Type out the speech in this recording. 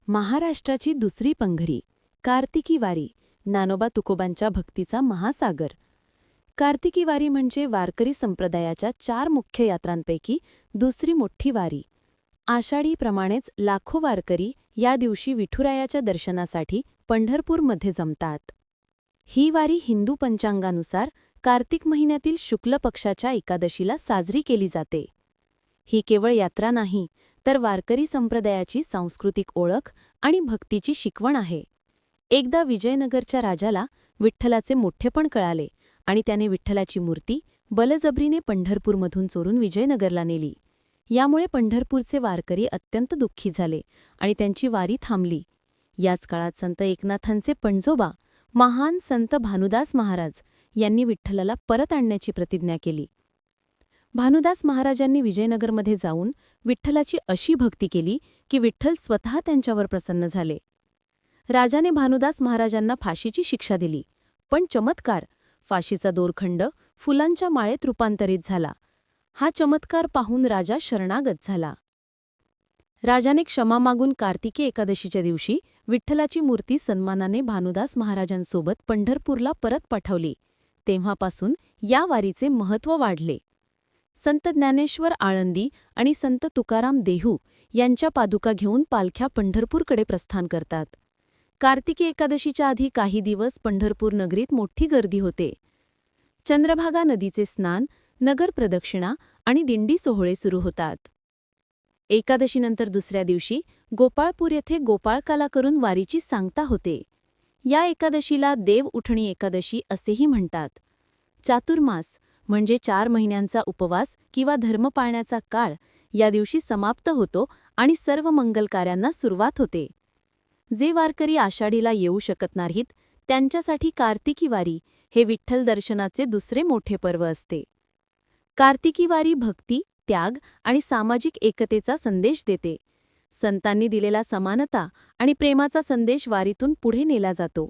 महाराष्ट्राची दुसरी पंघरी, कार्तिकी वारी, ज्ञानोबा तुकोबांच्या भक्तीचा महासागर. कार्तिकी वारी म्हणजे वारकरी संप्रदायाच्या 4 मुख्य यात्रांपैकी दुसरी मोठी वारी. आषाढीप्रमाणेच लाखो वारकरी या दिवशी विठुरायाच्या दर्शनासाठी पंढरपूरमध्ये जमतात. ही वारी हिंदू पंचांगानुसार कार्तिक महिन्यातील शुक्ल पक्षाच्या एकादशीला साजरी केली जाते. ही केवळ यात्रा नाही, तर वारकरी संप्रदायाची सांस्कृतिक ओळख आणि भक्तीची शिकवण आहे. एकदा विजयनगरच्या राजाला विठ्ठलाचे मोठेपण कळाले आणि त्याने विठ्ठलाची मूर्ती बलजबरीने पंढरपूरमधून चोरून विजयनगरला नेली. यामुळे पंढरपूरचे वारकरी अत्यंत दुःखी झाले आणि त्यांची वारी थांबली. याच काळात संत एकनाथांचे पणजोबा, महान संत भानुदास महाराज यांनी विठ्ठलाला परत आणण्याची प्रतिज्ञा केली. भानुदास महाराजांनी विजयनगरमध्ये जाऊन विठ्ठलाची अशी भक्ती केली की विठ्ठल स्वतः त्यांच्यावर प्रसन्न झाले. राजाने भानुदास महाराजांना फाशीची शिक्षा दिली, पण चमत्कार, फाशीचा दोरखंड फुलांच्या माळेत रूपांतरित झाला. हा चमत्कार पाहून राजा शरणागत झाला. राजाने क्षमा मागून कार्तिकी एकादशीच्या दिवशी विठ्ठलाची मूर्ती सन्मानाने भानुदास महाराजांसोबत पंढरपूरला परत पाठवली. तेव्हापासून या वारीचे महत्त्व वाढले. संत ज्ञानेश्वर आळंदी आणि संत तुकाराम देहू यांच्या पादुका घेऊन पालख्या पंढरपूरकडे प्रस्थान करतात. कार्तिकी एकादशीच्या आधी काही दिवस पंढरपूर नगरीत मोठी गर्दी होते. चंद्रभागा नदीचे स्नान, नगर प्रदक्षिणा आणि दिंडी सोहळे सुरू होतात. एकादशीनंतर दुसऱ्या दिवशी गोपाळपूर येथे गोपाळकाला करून वारीची सांगता होते. या एकादशीला देव उठणी एकादशी असेही म्हणतात. चातुर्मास म्हणजे 4 महिन्यांचा उपवास किंवा धर्म पाळण्याचा काळ या दिवशी समाप्त होतो आणि सर्व मंगल कार्यांना सुरुवात होते. जे वारकरी आषाढीला येऊ शकत नाहीत त्यांच्यासाठी कार्तिकी वारी हे विठ्ठल दर्शनाचे दुसरे मोठे पर्व असते. कार्तिकी वारी भक्ती, त्याग आणि सामाजिक एकतेचा संदेश देते. संतांनी दिलेला समानता आणि प्रेमाचा संदेश वारीतून पुढे नेला जातो.